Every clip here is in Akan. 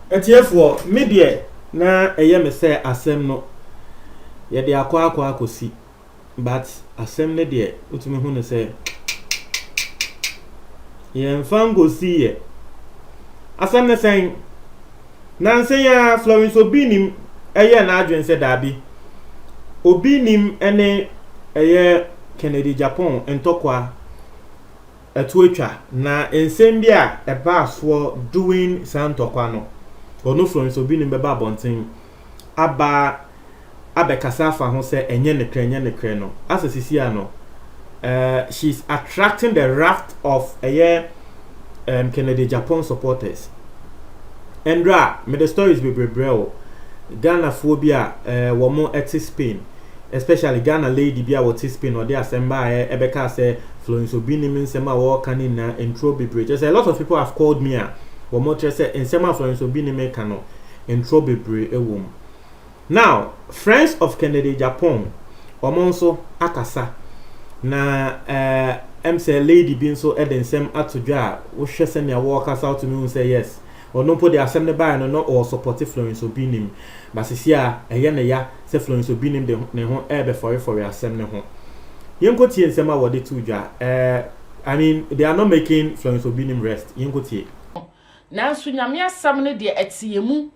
Etiefo media na eye me say asem no ye de akwa akosi but asem ne de utumi hu ne say ye mfango si ye asem ne say nanse ya Florence Obinim eye na adwen se dabi Obinim ene eye Kennedy Japan entokwa etuetwa na ensem bia eba so doing santokwa no ono Florence Obinim beba bonten aba abekasa fa ho se enye ne kre no asesisi ano she's attracting the wrath of Kennedy Japan supporters. Endra me the stories be brebreo Ghana phobia womo eti Spain, especially Ghana lady bia what Spain or their semba ebeka say Florence Obinim nsema wo kanina intro bebre. Just a lot of people have called me womo tre say nsema Florence Obinim kano intro bebre ewom. Now friends of Kennedy Japan omonso akasa na say lady bin so edensem atodwa wo hwese ne wo kasa out me say yes or no put the assembly by no or support Florence Obinim but sisia eye ne ya say Florence Obinim de ne ho ebe for your assembly ho yenko tie nsema wo de tudwa I mean they are not making Florence Obinim rest yenko tie na so nyame asam ne de etiemu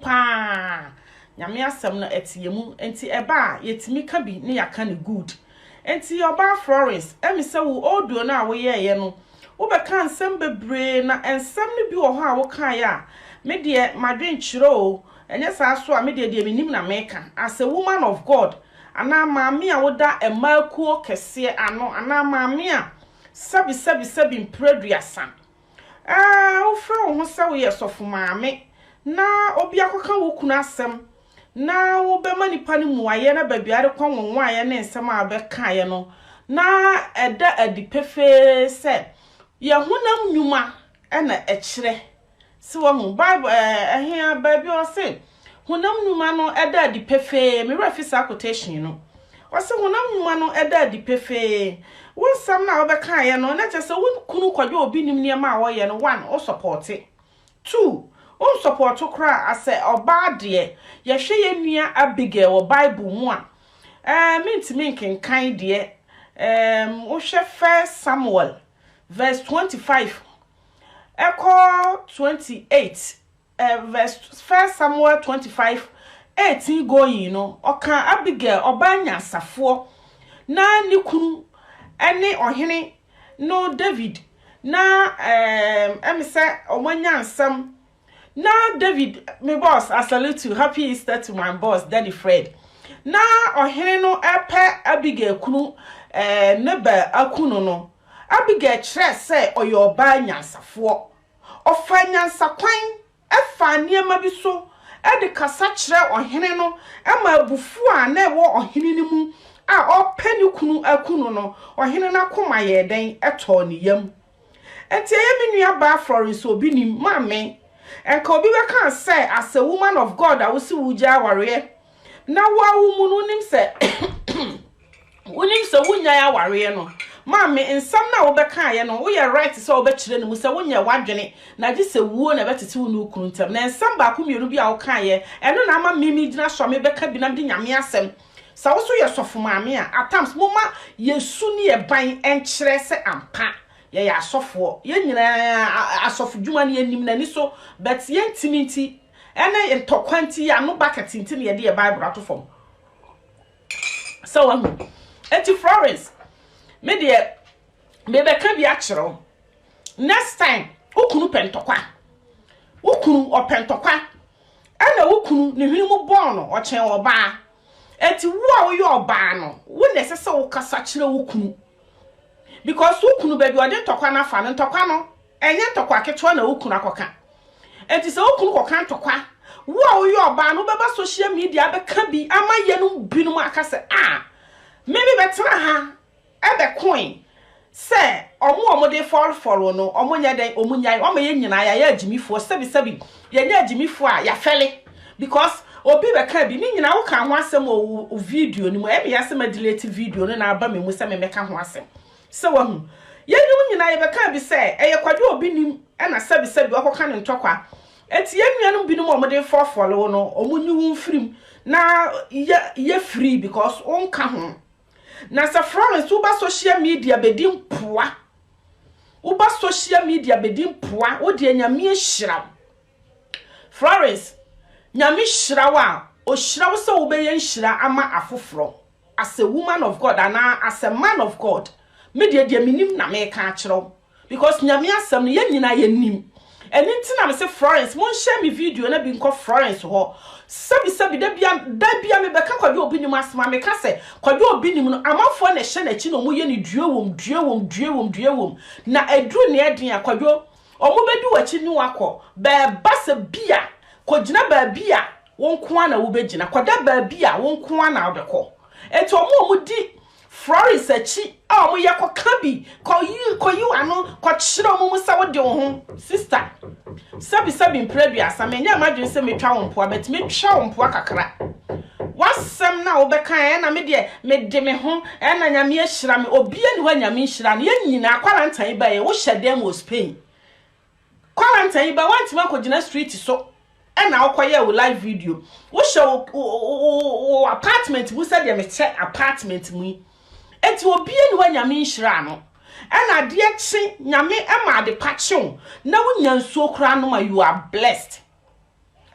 pa nyame asam no etiemu enti eba yetimi ka bi ne yaka ne good enti oba Florence emi se wo oduo na wo ye no wo be kan nsem bebre na ensem ne bi wo ho a wo kan ya me de madwen chiro enye sa so a me de menim na meka as a woman of God ana maami a woda emakuo kese ano ana maami a sabi mpreduasa wo fra wo ho se wo ye sofo maami na obi akoka wo kunu asem na wo be manipa ni muaye na babiare kwon wonwaye na ensem a be kan no na eda adipefe se ye honam nyuma na ekire si wo hu bible ehia baby o se honam nyuma no eda adipefe me refisa quotation no o se honam nyuma no eda adipefe won sam na wo be kan ye no na chese won kunu kwadwe obi nim niam a wo ye no one o support it two o support kra ase oba de ye hwe ye nua Abigail wo bible mu a mintimi nkenkan de wo hwe 1 Samuel verse 25 echo 28 verse 1 Samuel 25 18 going no oka Abigail obanya safo na ni kunu ene ohene no David na emse omanya nsam na David my boss I salute you, happy Easter to my boss Daddy Fred na ohene no epe Abigail kunu neba akunu no Abigail kire say oyo ba nyansafo ofanya nsakwan efa niema bi so e de kasa kire ohene no ema abufu a na ewo ohene ni mu a opani kunu akunu no ohene na koma ye den eto ni yam enti ye menua ba Florence Obinim mame enka obi we kan say as a woman of God I will see wuja aware na wa wu mu no nim say wonim say wunya ya aware no mame ensam na wo be kan ye no wo ye right say wo be kire no mu say wonya wadwene na gi say wuo na betete wo no kunu ntam na ensam ba ko mienu bi a wo kan ye eno na ama mimi gina so me be ka bi na de nyame asem sa wo so ye sofo mame a at times moma yesu ni e ban enkire say ampa ye ya asofo ye nyina asofo dwuma ne anim na ni so but ye ntiminti ene ntokwanti ya no bucket nti ye de ye bible atofom so enti Florence me de me be ka bi akiro next time ukunu pentokwa ukunu opentokwa ana ukunu ne hwenu bo no o chen oba enti wo a wo ye oba no wo nesese wo kasa kire ukunu because ukunu baby ode ntokwa na fa ntokwa no enye ntokwa ketwa na ukunu akoka enti se ukunu koka ntokwa wo a wo ye oba no beba social media be ka bi ama ye no binum akase maybe betra ha ebe coin say omo de follow no omo nya den omo nya omo ye nyina ya agimifo sebi ye nya agimifo a ya fele because obi be ka bi ni nyina wo ka ho asem o video ni mo e be yasem delete video no na aba me mu se me meka ho asem se wa hu ye ni nyina ye be ka bi se eye kwadwo obi nim e na sabi okoka ne ntokwa eti ye nuanu bi no mo de follow no omunyi wu mfrim na ye free because on ka ho na sa Florence uba social media bedim poa uba social media bedim poa wo de nyame ehira Florence nyame hira wa o hira wo se wo be ye hira ama afoforo as a woman of God and as a man of God me de minim na me ka akiro because nyame asem no ye nyina ye nim eni ntina me se Florence mon share me video na bi nko Florence ho sabi da bia me beka kwadwo obi nim asema me ka se kwadwo obi nim no amafo na hye na chi no mo ye ni duewom na edru ne eden akwadwo omo bedi wachi ni wako ba basa bia kogina ba bia wonko na wo begina kwada ba bia wonko na obekọ eto omo di Florence achi a omo ye koka bi koyu ano kochiro omo musa wo de ho sister sabi mpredua samenya madwen se metwa wo mpoa bet metwa wo mpoa kakra wasem na obeka na me de me ho na nyame ahira me obia ni wa nyame ahira no ye nyina kwarantan ba ye wo hyedem wo Spain kwarantan ba wantima kogina street so na okoye wo live video wo show apartment bu se de me che apartment mu eti obia ni wa nyame ahira no na de chi nyame ma de pachew na wo nyansuo kra no ma you are blessed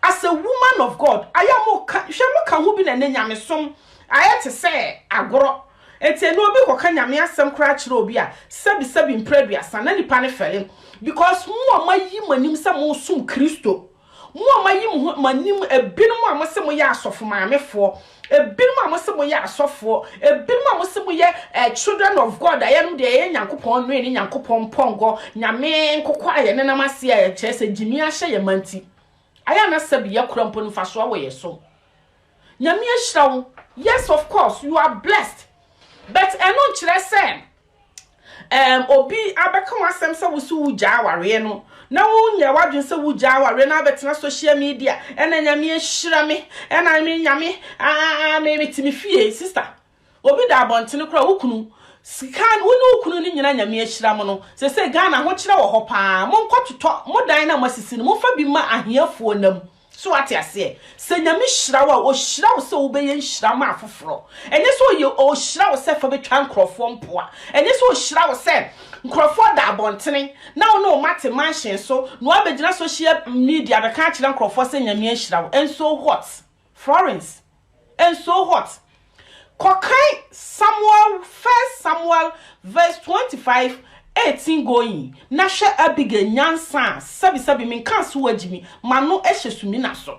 as a woman of God ayamo ka ho bi na nyame som ayete se agoro eti no obi koka nyame asem kra kire obi a sabi mpredua sana nipa ne fele because mo amayi manim se mo sum Kristo mo amayi manim ebinum amose mo ya asofo maamefo ebinum amose mo ya asofo ebinum amose mo ye children of God ayam de ye Nyankopon no ni Nyankopon pongo nyame nkokwa aye ne namase ya chese jimi ahye ye manti aya na sabi ya kurampo no faso awo ye so nyame ahira wo yes of course you are blessed but eno kire se obi abeka wasem se wo su uja aware no na wo nya wadwen se wo ja aware na betena social media ena nyame ahira me ena me nyame me metimi fie sister obi da abontene kura wukunu sikan wonu wukunu ni nyina nyame ahira mo no se Ghana ho kire wo ho pa mo nkototo mo dan na masisi no mo fa bi ma ahiafo nam so ate ase se nyame hira wa o hira wo se wo be ye hira ma afoforo enye so ye o hira wo se fa betwa nkrofo mpoa enye so o hira wo se nkrofo da abontene na wo no mate mansion so no abegina social media be ka kire nkrofo se nyame hira wo and so what Florence and so what Kokai Samuel verse 25:18 going na hwe Abigail nyansa sabi min kan so wagimi mano ehye na so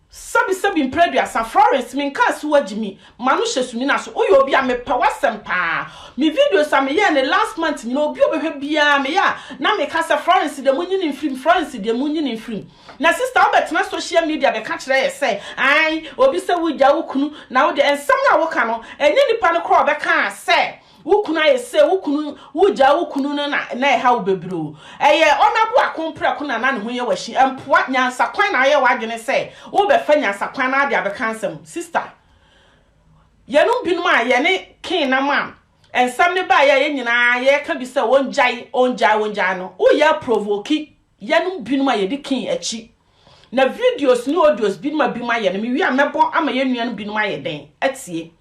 sabi mpredua San Florence min kan so wagimi mano hye na so oyo obi a mepa wasem pa mi video sam ye ne last month ni obi obehwe bia me ya na me ka San Florence de munyini film Florence de munyini film na sister obet na social media be ka kire ye say ai obi se wugya wukunu na wo de ensam na wo ka no enye nipa no kro be ka say wukunu aye say wukunu wugya wukunu na e ha wo bebro eye onabu akompra kuna na ne ho ye wahi empoa nyansa kwan na aye wadwene say wo be fa nyansa kwan na ade be kansem sister ye no binum a ye ne kin na mam ensam ne ba ye nyina ye ka bi say onjai no wo ya provoke ye no binum a ye di kin achi na videos ni audios binum bi ma ye no mi wi amebo ama ye nua no binum aye den atie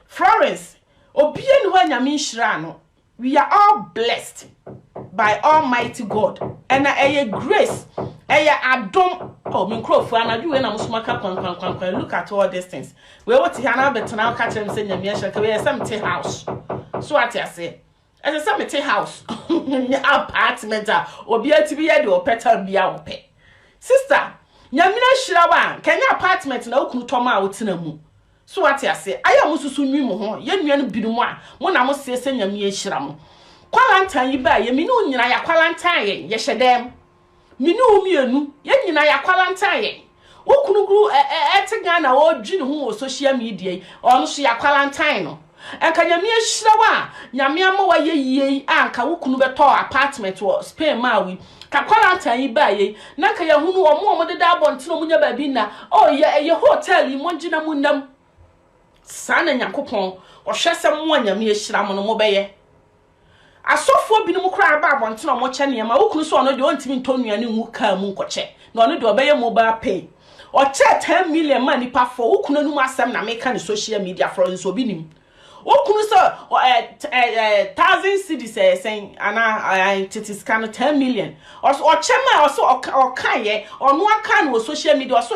Florence obie ni ho nyame nhira no we are all blessed by Almighty God and grace adom oh me crofo anadu we na musuma ka kwan look at all these things we what here na betena ka kire say nyame ahira ka we some house so what you say as some house apartment obi atibi ye de opeta bia ope sister nyame ahira wa kanya apartment na okunu toma a wotena mu so what you say aya mususu nwi mo ho ye nua no biru mu a mo na mo se se nyame ahira mo kwalantan yi ba ye minu nyina ya kwalantan ye hyedem minu mienu ye nyina ya kwalantan ye wokunu guru ete Ghana o dwene ho social media ono so ya kwalantan no enka nyame ahyira wa nyame ama wa ye anka wo kunu beto apartment wo Spain mawi ka quarantine ba ye na ka ya hunu omo de da abonte no munya ba bi na ye hotel yi monjina munam sana nyakopon o hwese mo nyame ahyira mo no mo beye asofo bi no kra ba abonte no mo che ne ma wo kunu so ono de ontimi ntonuane nwu ka mu nkoche na ono de obeye mobile pay o che 10 million man nipa for wo kunu no mu asem na meka ne social media friends obi nim wo kunu so 1000 cedis saying ana titi scan 10 million o chema o kan ye onu aka no social media so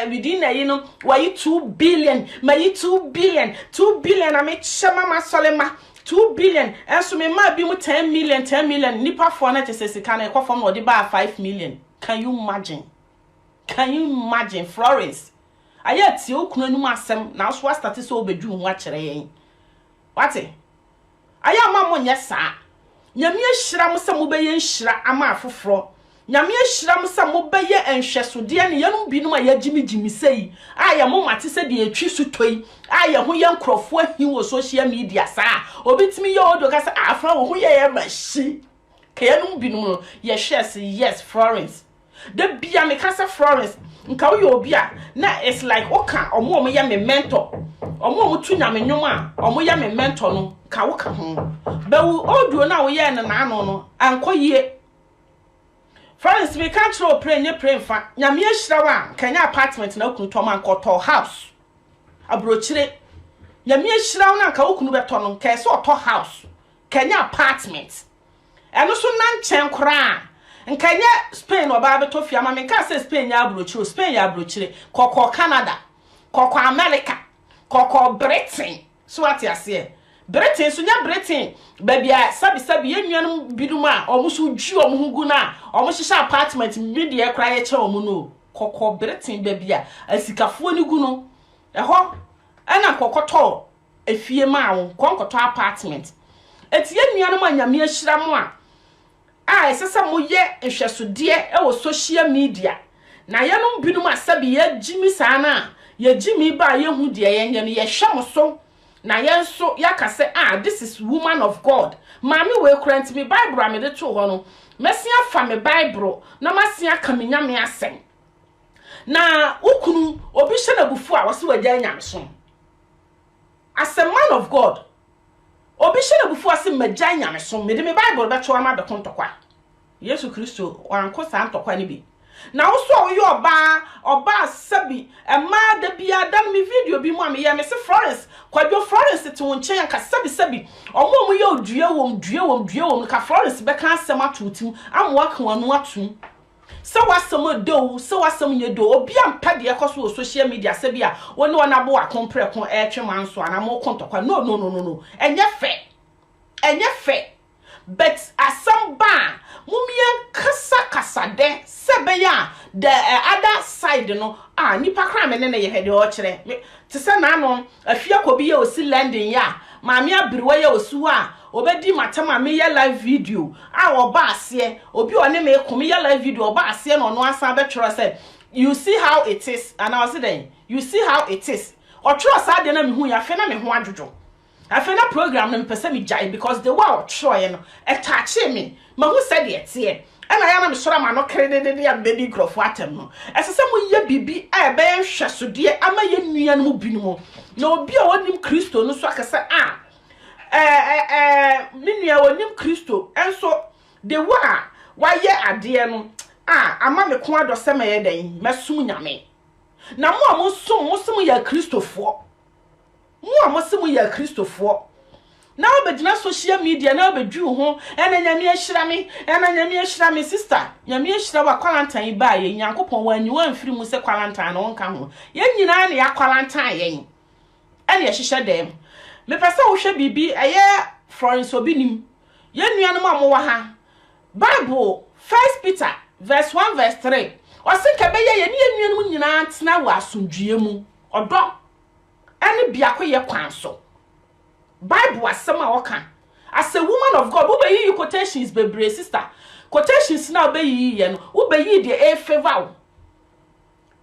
within you know why 2 billion may 2 billion na me chema masolema 2 billion enso me ma bi mu 10 million nipa for na tese sika na ekofo no de ba 5 million. Can you imagine Florence ayati okunu anu asem na so start so obedu hu a kire yen wate aya ma mo nye sa nyame ahyira mo se mo beye nhyira ama afoforo nyame ahyira mo se mo beye enhwesode ne yanum binum aya jimijimi sei aya mo mate se de atwi so toi aya ho ye nkrofo ahi wo social media sa obitimi ye odo ka se afra wo ho ye mashi ka yanum binum ye hwese yes Florence de bia me ka se Florence nka wo ye obi a na it's like oka omo ye me mentor omo tu nyame nwom a omo ye me mentor no ka wo ka ho ba wo oduo na wo ye ne na ano no ankoyie Florence me ka tro pray fa nyame ahyira wa kanya apartment na okunu to man koto house abrochire nyame ahyira na ka okunu beto no ka se oto house kanya apartment eno so na nchen kora nkanya Spain oba beto fia ma me ka se Spain ya abrochire Spain ya abrochire koko Canada koko America koko Britain so ati ase Britain so nya Britain babia sabi yenuanum biduma omuso dju omuhugu na omuhihye apartment media kra ye che omu no koko Britain babia asikafo ni gu no eho ana kokoto efie ma wo konkoto apartment eti yenuanum anyame ahyira mo a esesa mo ye ehwesode wo social media na yenum bidum asabi ye jimi sana ye jimi ba ye hu de ye nye no ye hwemo so na yenso yakase this is woman of God mami we kurant me Bible am de to ho no mesia fa me Bible na masia kamenya me asem na ukunu obi hye na bufu a wose wagya nyamso as a man of God obi hye na bufu ase magya nyamso me de me Bible be to ama be kontokwa Yesu Kristo wanko sa ntokwa ni bi na wo so wo oba sabi ma da bia dan mi video bi mu am ye me se Florence kwadwo Florence te won chen ka sabi omo ye odua wom ka Florence be kan asem atotim amwa kan wanu atum se wasem do se wasem nye do obi ampa de ekoso social media se bia woni wona bo akompre kon etwe manso ana mo kontokwa no enye fe but asamba mumia kasa de sebeya the other side no nipa kra me ne ye hede o kire te se na no afia kobi ye osi landing ya maami abiriwa ye osu a obedi matama me ye live video oba ase obi one me komi ye live video oba ase no no asa be tro say you see how it is and I was saying you see how it is o tro sa de na me hu ya fe na me ho adwojo afa na program no mpese me jai because the wow tro ye no attach me ma hu said ye tie ana ya na me sora ma no kredede ya baby grofo atem no esese mo ye bibi e be hwesode ama ye nua no bi no na obi a wonim Kristo no so akasa me nua wonim Kristo enso de wa ye ade no ama me ko adose ma ye dan mesum nyame na mo amusum ya Kristofo mo amusum ya Kristofo na obedina social media na obedwu ho ena nyame ahyira me sister nyame ahyira wa quarantine ba ye nyankopon wa anyi wa mfiri mu se quarantine no nka ho ye nyina na ya quarantine yen ena ye hihye dem me pese wo hwe bibi eye Florence obinim ye nuanom amowa ha Bible 1 Peter verse 1 verse 3 osinka be ye ne nuanom nyina tena wa asomdwie mu odo ene biako ye kwanso Bible asema oka as a woman of God wo be yi quotations bebre sister quotations na be yi ye no wo be yi de favor wo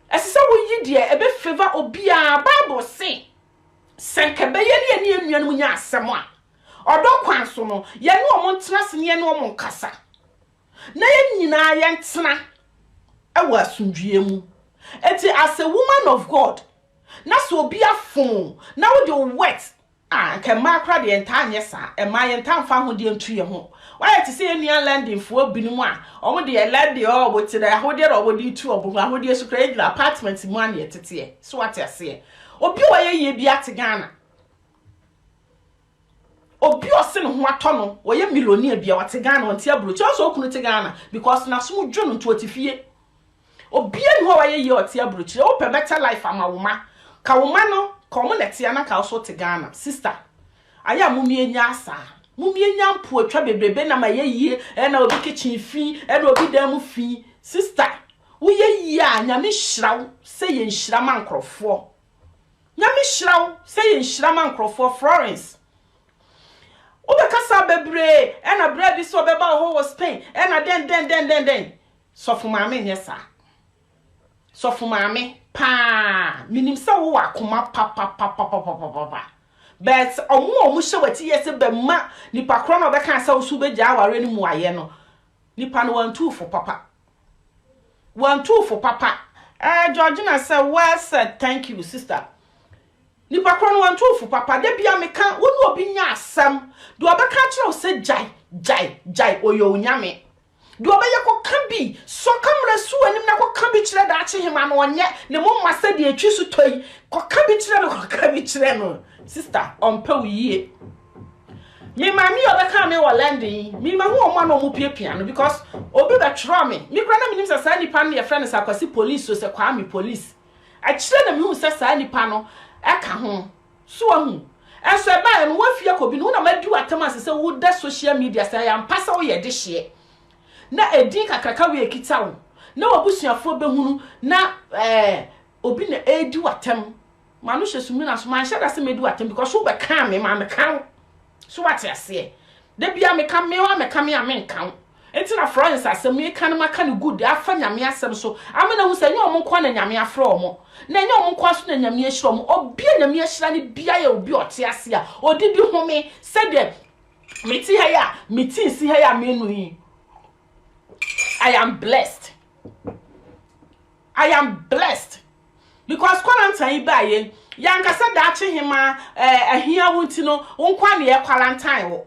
esese wo yi de e be favor obia Bible say senkebe ye ne enuanu nya asem a odo kwan so no ye ne omo ntena se ne omo nkasa na ye nyina ye ntena ewa asundwie mu eti as a woman of God na so obi afon na wo de wet ke makra de entanye sa e ma ye ntamfa ho de ntu ye ho why to say any landing for binimu a omo de land o bo ti da ho de ro bo de tu obo ho de su kra apartment mu an ye tete so what ase obi wa ye bi ate Ghana obi ose no ho ato no wo ye millionaire bia wate Ghana won ti aburo cho so okunu te Ghana because na so dwo no to atifie obi en ho wa ye o ti aburo chi o pe better life amawoma ka woma no ka omo netia na ka so te Ghana sister aya mumie nya asa mumie nya mpo atwa bebrebe na ma ye yie na obi kitchen fi na obi dam fi sister wo ye yie a nyame hyiraw se ye nhyira man krofo nyame hyiraw se ye nhyira man krofo Florence Obekasa bebre na bread so beba ho was Spain na den sofu maame nyesa sofu maame pa minim se wo akoma pa but omo hye yese be ma nipa kro na obeka sa usu be ja aware ni mu aye no nipa no 1-2 for papa 1-2 for papa Georgina said well said thank you sister nipa kro no 1-2 for papa de bia meka wonu obi nya asem do obeka kire o se jai oyo nyame do obeye ko kabi so kamra su anim na ko kabi kire da ache hema no onye ne mo masa de atwi su toyi ko kabi kire no sister onpe wiye me mami obeka me wo landing me ma hu omo na omo piapia no because obi be tro me kra na minim se sa nipa no ye friend sa kwasi police so se kwa me police a kire na me hu se sa nipa no eka ho so ahu eso e ba no wafia ko bi no na madu atama se wo da social media say ya mpasa wo ye de hye na edin kakraka we ekita wo na wabusuafo behunu na obi na edi watam manu hyesu mi na so man hye da se medu watam because wo be kan me ma me kan so what ase de bia me kan me wa me kan me a me kan enti na Florence asem e kan maka ne good afa nyame asem so amena hu se nya omo kwa na nyame afro omo na nya omo kwa so na nyame ahira omo obi nyame ahira ne bia ya obi ote ase a odidi home se de meti ha ya meti si ha ya menu yi I am blessed because quarantine baye yankasa da ache hima ahia wonti no wonkwa ne ye quarantine wo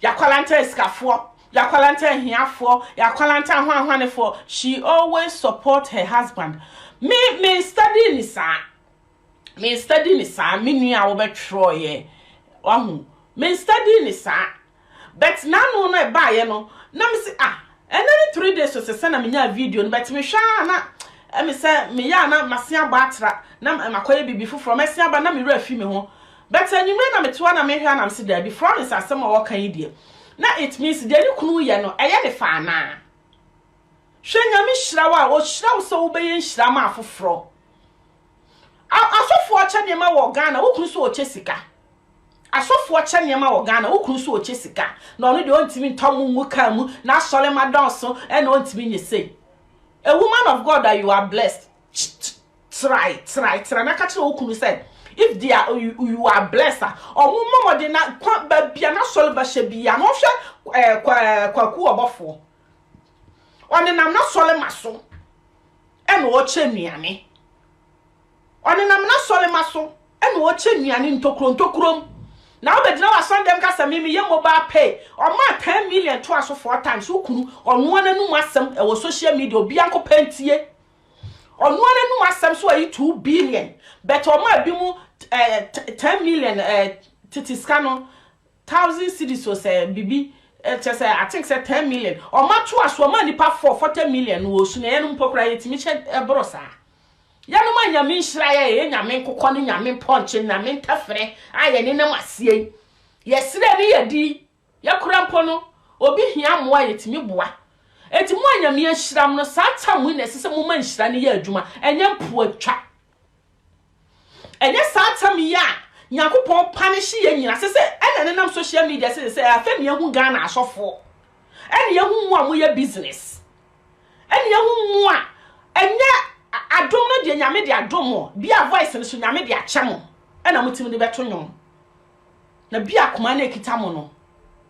ya quarantine skafo ya quarantine hiafo ya quarantine hwanhwanefo she always support her husband me study ni sa me nua wo betro ye wahu me study ni sa but nanu no e baye no na me say and then 3 days so se na me nya video no but me hwa na me say me ya na masia batra na makoye bibi foforo masia ba na me rafi me ho but anyumre na me to na me hwa na me say da bi Florence asem o kan yi na it means de ni kunu ye no eye de fa na hwenya me hyirawa o hyiraw so wo be ye hyira ma afoforo asofo acha ne ma wo Ghana wo kunu so o chesika asofo acha ne ma wo Ghana wo kunu so o chesika na ono de ontimi ntomu mu kan mu na sole madonso e na ontimi nye say a woman of God that you are blessed try na ka kire wo kunu say if they are you are blessed or mama de na ba bia na sole ba hye bia no hwe kwaku obofo one nam na sole maso e no wo che nuane one nam na sole maso e no wo che nuane ntokrom na obedina wa sondem ka sa mimi ye mobile pay o ma 10 million to aso 4 times ukunu onu ananu asem e wo social media obi anko pantie onu ananu asem so ayi 2 billion but o ma bi mu 10 million titiska no 1000 cedis so say bibi say I think say 10 million o ma to aso ma nipa 40 million wo su na ye no mpokra yetimi che brosa ya no ma nyame nhira ye nyame nkokọ ne nyame ponche nyame ntafre aye ne nam asie yesire ne yedi yakura mpo no obi hia moa yetimi boa enti mo nyame nhyiram no sa tamu ne sese mo ma nhira ne ye adwuma enye mpo atwa enye sa tamu ya nyakopon punish ye nyina sese ene ne nam social media sese afa ne hu Ghana asofo ene ye hu mo a mo ye business ene ye hu mo a enye adom no de nyame de adom bia voice no so nyame de acham ena mutim de beto nwom na bi akoma na ekita mo no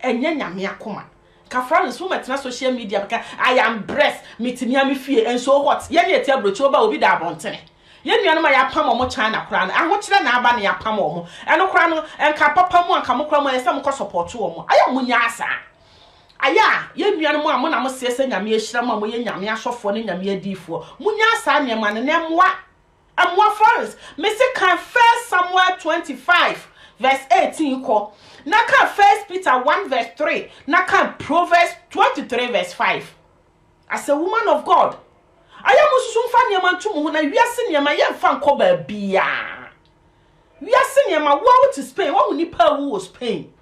enye nyame akoma ka Florence wo metena social media because I am blessed mitimi am fie and so what ye na eti abrochi oba obi da abontene ye nuanu ma ya pam omo China kra na ahokyere na aba na ya pam omo eno kra no enka papa mu anka mo kra mo ese mo ko support omo aya munya asa aya ye nuanu mu amo na mo sese nyame ehira mo ye nyame asofo ne nyame adifo munya asa ne ma ne moa amwa Florence me se kan 1 Samuel 25 verse 18 ko na kan 1 Peter 1 verse 3 na kan Proverbs 23 verse 5 as a woman of God aya mususu mfa ne ma ntum ho na wiase ne ma ye mfa nko ba bia wiase ne ma wo to Spain wo ni pa wo Spain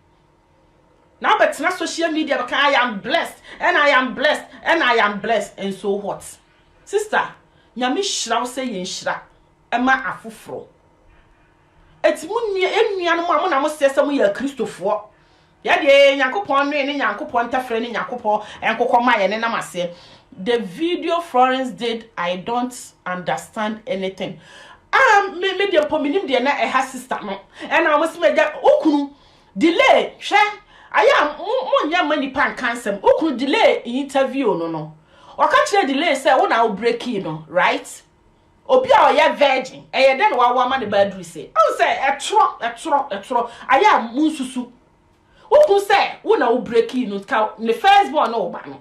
now but na social media because I am blessed and I am blessed and I am blessed and so what sister nyame hira wo se ye hira ema afoforo etimunni ennuanu mo na mo sese mo ya Kristofo ya de Yakopon ne Yakopon tafre ne Yakopon enkokọ ma ye ne namase. The video Florence did, I don't understand anything. Me de pominim de na eha sister no and I must make okunu delay hwe aya mo nya mani pan cancel okunu delay interview no oka kire delay say wo na break in no right obi a oya virgin eye den wa ma de badru say o say etro aya munsusu okunu say wo na break in no ka the first born no ba no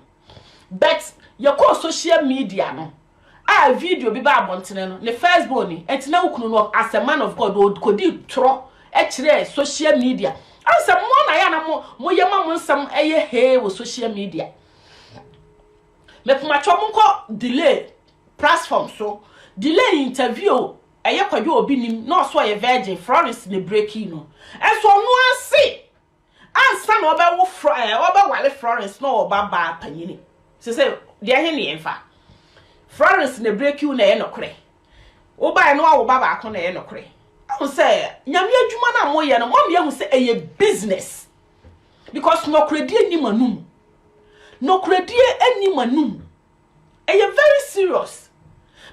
but your social media no video bi ba abontene no the first born ni etina okunu no as a man of God ko di tro e kire social media ansem mo na ya na mo yema mo nsam eye he wo social media me puma cho mo ko delay platform so delay interview eye kwadwo obi nim no so ye virgin Florence ne breaking no enso no ase ansa na oba wo wale Florence no oba ba panyini se de he ne enfa Florence ne breaking na ye nokre oba no wo ba ba ko na ye nokre I say nyame adwuma na mo ye no mo hu say eye business because no credit any manum eye very serious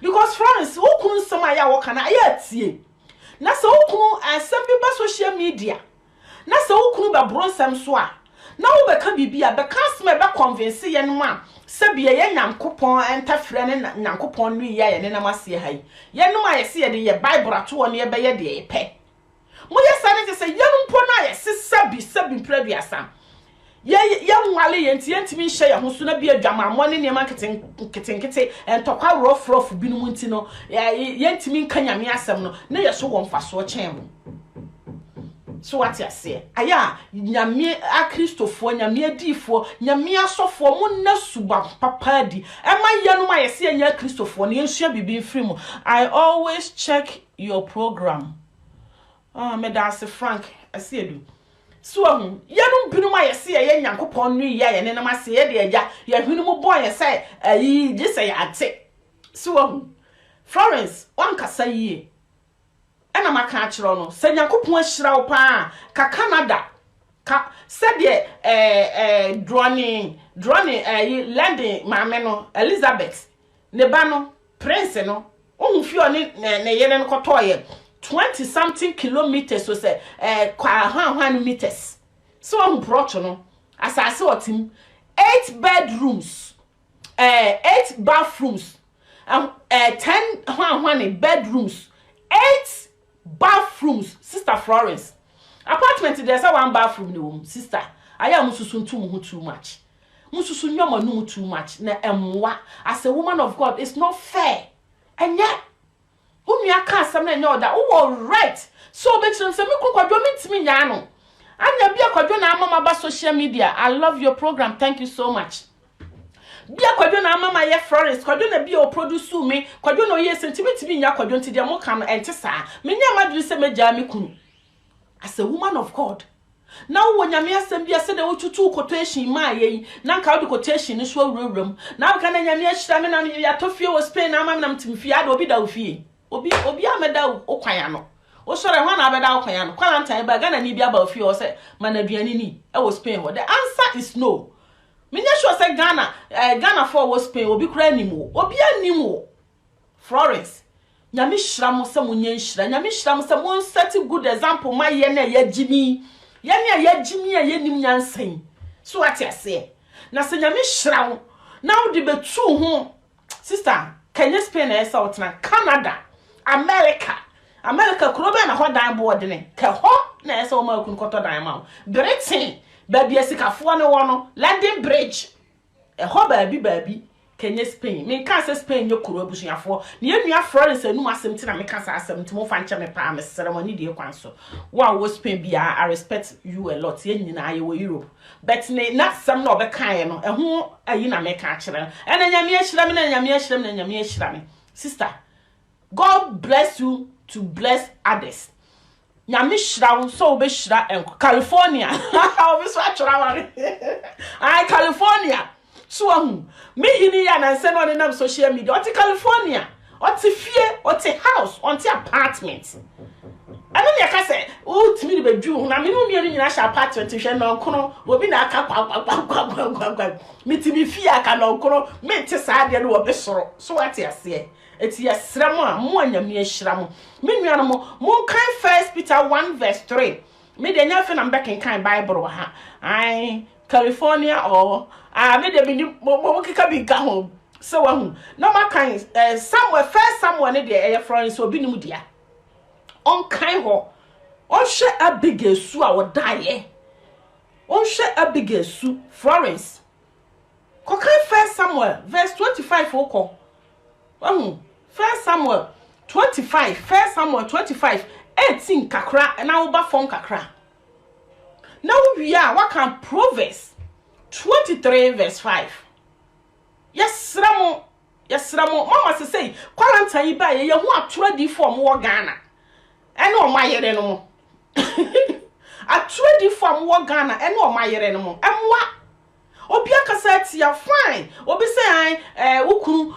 because Florence okunu sama ya wo kana aya tie na se okunu asem bi ba social media na se okunu ba bronsam so a na wo be ka bibia be ka asem be convince ye no a se bia ye nyankopon entafre ne nyankopon no ye ne na mase hai ye no ma ye se ye de ye bible ato ne ye be ye de ye pe mo ye sane se ye no mpo na ye sabi praduasa ye nwale ye ntimi hye ye ho so na bi adwama mo ne ne ma kete entokwa rof binu mu nti no ye ntimi nka nyame asem no na ye so wo mfaso chen mo so what you say aya nyame a Kristofo nyame adifo nyame asofo mo na suba papa di ema ye no ma ye se anya Kristofo ne ensua bibi mfiri mu. I always check your program. Me das Frank asiedu so ye no binu ma ye se ye Nyankopon no ye ne na ma se ye de eja ye hwenu mu boy ye say ayi je say ate so Florence wan kasa yi ena maka akiro no se Nyankopon ahira wo pa ka Canada ka se de drone landing maame no Elizabeth ne ba no prince no ohun fi oni ne yene no kotoye 20 something kilometers so say kwa han meters so ohun procho no asase otim 8 bedrooms 8 bathrooms 10 han bedrooms 8 bathrooms sister Florence apartment there's a one bathroom no sister aya mususu ntum hu too much mususu nyoma no too much na emwa as a woman of God it's not fair and yet umi aka asem na nya oda wo right so betrim se me kwadwo mitimi nya no anya bia kwadwo na amama ba social media. I love your program, thank you so much. Bia kwadwo na amama ye Florence kwadwo na bia o produce me kwadwo no ye sentiment nya kwadwo nti de mo kam ente saa me nya madri se meja me kunu as a woman of God. Now when nyame asem bia se de wo tutu quotation ma ye na nka wo quotation so awuram na wo kana nyame ahira me na ya tofie wo Spain na amam na mtimfie ade obi da wo fie obi ameda wo kwanya no wo sore ho na abeda wo kwanya no kwalantan ba Ghana ni bia ba wo fie wo se manaduani ni e wo Spain ho. The answer is no. Minya sure say Ghana for wo Spain obi kura animo obi animo Florence nyame hira mo se munye hira nyame hira mo se mon set good example ma ye na ye gimi ye na ye gimi a ye nim nyansan so ati ase na se nyame hira wo na wo de betu ho sister Kenya Spain e sa otna Canada America kuro be na ho dan board ne ke ho na e sa o ma kun koto dan ma Britain baby esikafo ne wo no London Bridge e ho baabi Kenya Spain me kan se Spain yo kuro abusuafo ne enua Florence anu asem ti na me kan sa asem ti mo fa nche me pa me ceremony de kwan so wo Spain bia I respect you a lot ye nyina ye wo Europe but ne na sem na obekan no eho ayi na me kan kire ena nyame ahira me na nyame ahira me na nyame ahira me sister God bless you to bless others nyame hira wo so obe hira enko California obi so atwara ware ai California so me hini ya na nse no ne nam social media oti California oti fie oti house oti apartment anu ne ka se o timi be dwu na me no mienu nyina sha apartment hwe na nkono obi na aka kwa me timi fie aka na nkono me nte saa de no obi soro so ati ase eti yesra mo a mo anyame ahira mo me nua no mo kan 1 Peter 1:3 me de nya fe na mbeken kan Bible ha ai California or me de bi mo kika bi ka ho so wa hu no ma kan somewhere first somewhere ne de Florence obi ni mu dia on kan ho on hwe abigesu a wodaye on hwe abigesu Florence ko kan first somewhere verse 25 oko wa hu first Samuel 25 first Samuel 25 18 kakra na wo ba fon kakra now we are what can Proverbs 23:5 yes ramo mama say quarantine ba ye hu atura di form wo Ghana ene o mayere no mo atura di form wo Ghana ene o mayere no mo emwa obi akasa tia fine obi say ukunu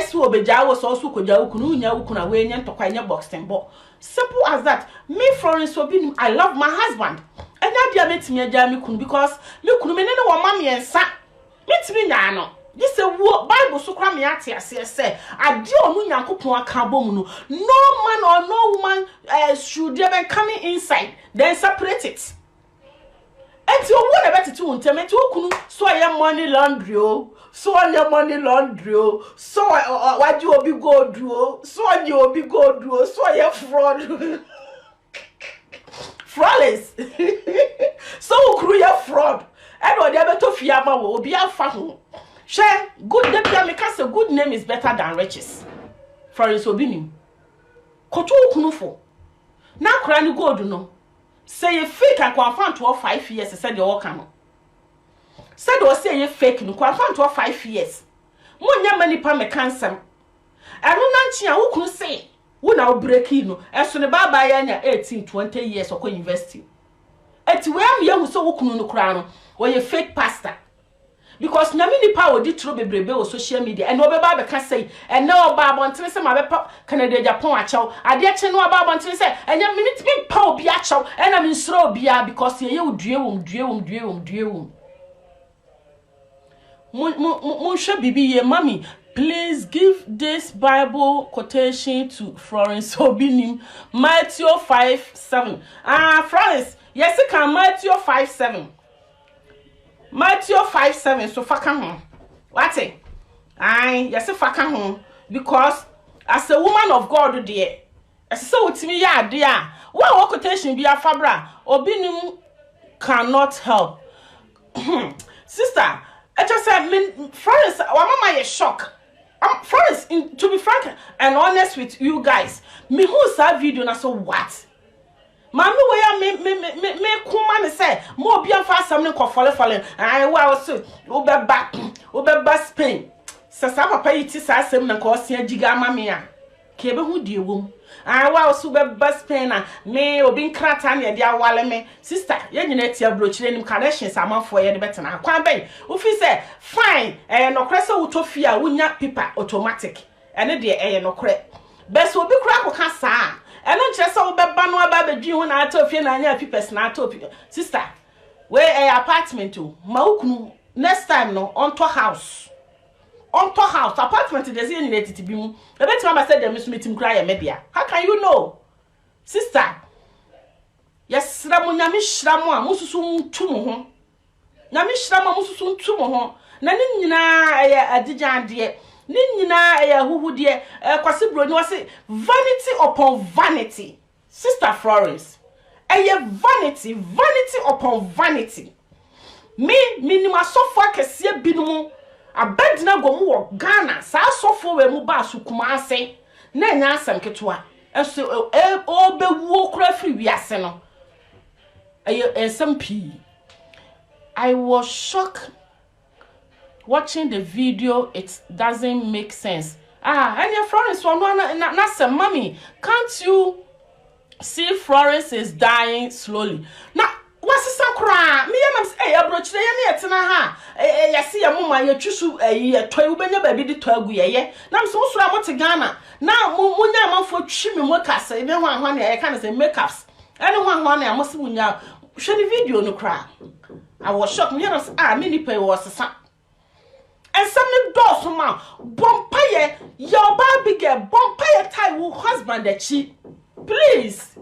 so obeja wo so koja ukunu nya ukuna we nya ntokwa nya boxing bo simple as that me Florence obi I love my husband and na dia metimi aja me kunu because me kunu me ne wo ma me ensa metimi nya no this a Bible so kra me ate ase say ade onu Nyankopon aka bom no man or no woman should ever come inside then separate it enti owo na betiti untemeti okunu so ya money laundry o so ya money laundry o so waji obi go do so ya obi go do so ya fraud flawless so okuru ya fraud and o dey beto fia ma wo obi afa ho she good name ya me ka say good name is better than riches Florence Obinim koto okunu fo na kra ni gold no say you fake and confirm to 5 years said you work no said o say you fake no confirm to 5 years mo nya mani pa me cancel enu na nchi a wukunu say wo na break no eso ne baba ya nya 18-20 years okọ university eti we am ye hu so wukunu no kura no wo ye fake pastor because na mini pa odi tro bebrebe o social media and obeba be ka say and na oba abontene se ma be pa Canada Japan achaw ade ache no oba abontene se enya minute bi pa obi achaw and am nsoro obi a because ye udue wom mon hwe bibi ye mami please give this Bible quotation to Florence Obinim Matthew 5:7 Florence yes can Matthew 5:7 Matthew 5:7 so faka ho what yes faka ho because as a woman of God there as so wotimi ya ade a wo quotation bi afabra Obinim cannot help sister I just said Florence our mama is shocked Florence to be frank and honest with you guys me who saw video na so what Mami we me kuma me say mo bia fa asam ne kofole I wa so obeba Spain sasa papa yiti sa asam na ko se agiga mame a ke be hu die wom I wa so obeba Spain na me obi nkrata na de awale me sister ye nyina tia brochire nim connections amafo ye de betena kwan ben wo fi say fine no kra se utofia wunya paper automatic ene de no kra bes obi kra ko ka saa eno nche se wo beba no aba bedwi ho na atofie na anya pipes na atopie sister we apartment o ma ukunu next time no onto house on to house apartment dey say ni titi bi mu e betima ba say dem so metim kra ya media. How can you know? Sister, yes, ramu nyame hyiramu a mususu ntu mo ho. Nyame hyiramu mususu ntu mo ho. Na ni nyina eye adigande. Ni nyina eye huhude kwase broni wase vanity upon vanity. Sister Florence, eye vanity upon vanity. Me minima sofa kese binumu abedina gomu wo Ghana sa sofo we mu ba su Kumase na nya asem ketwa eso obewu okra free wiase no SMP. I was shocked watching the video. It doesn't make sense. And your Florence na say, mommy, can't you see Florence is dying slowly? Now what's the cry? Me am say abrochire ye etena ha. Yesi ya mama ye twisu toy ubenya baby di toy agu ye. Na so so amote Ghana. Na munya amanfo twi me mokas e be hwan na ye kan say makeups. Any hwan na amosi munya hwe the video no cry. I was shocked. Me am me ni pay was sa. And some doors man bompaye your baby girl bompaye tie wo husband the chi. Please.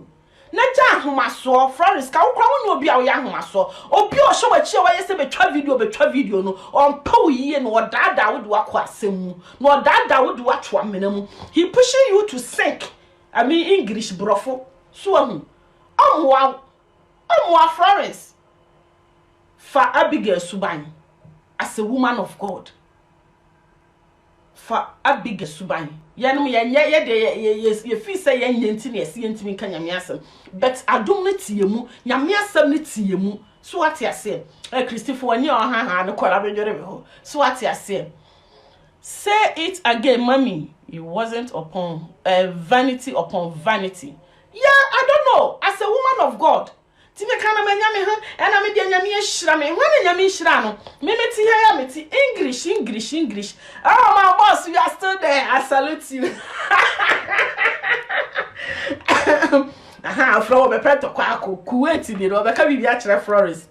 Na ja ahomaso Florence ka wokra wonu obi a wo ya ahomaso obi o hwe wachi a waye se betwa video no on paw yiye no odada wo de wakọ asemu no odada wo de watwa menam. He pushing you to sink. I mean English brofo so ahu omwa Florence fa Abigail Suban as a woman of God. For Abigail Suban yanum ye fi say ye nti na ese ntimi kan nyame asem but adom ne tiemu nyame asem ne tiemu so what you say Christopher wani oha ne kwara bedwere be ho so what you say it again mommy. It wasn't upon vanity upon vanity. Yeah, I don't know, as a woman of God Time kana manyame ha ena me de nyame ehira me hwan nyame ehira no me meti ya meti English. Oh my boss, you are still there. I salute you. Aha flow be preto kwa Kuwait ni ro be ka bibia kire Florence.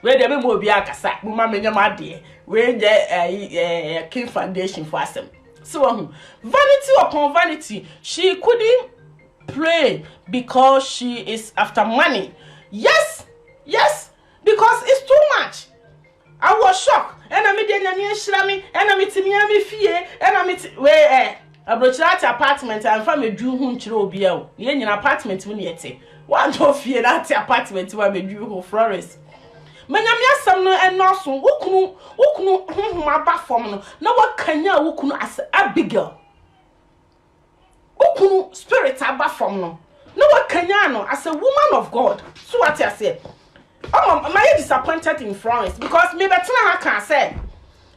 We de be mo bi akasa mo ma menya ma de we je King Foundation for asem. So vanity upon vanity. She couldn't pray because she is after money. Yes, because it's too much. I was shocked. And I made nyame ehira me, and I meti me fie, and I meti we abrochira apartment and fa medwu hu nkire obi a. Ye nyina apartment mu ne yete. One of fie that apartment wa medwu hu Florence. Manyame asam no enoso wokunu honhom aba fom no na wakanya wokunu as Abigail. Wokunu spirit aba fom no na wakanya no as a woman of God. So what I say? My disappointed in Florence because me betena ha kan say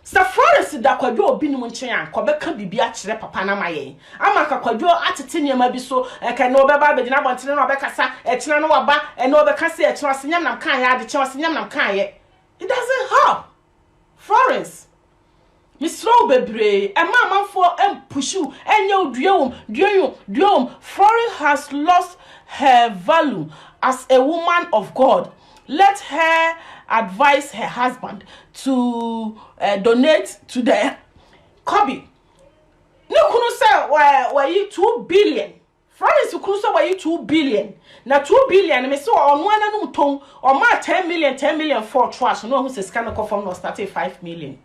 Sir Florence da kwadwo obi nim nchen an ko beka bibia kire papa na maye ama ka kwadwo atete niam bi so ka no beba begina bontene no bekasa ekina no waba no bekasa ekina senyam nam kan ya ade kye senyam nam kan ye. It doesn't help Florence. Miss Row bebre e mamanfo empushu enye duom. Florence has lost her value as a woman of God. Let her advise her husband to donate to the Kobe. No kunu say why you 2 billion. Florence kunu say why you 2 billion. Na 2 billion me say on one no ton or ma 10 million for trash. No who say scan come from no start 5 million.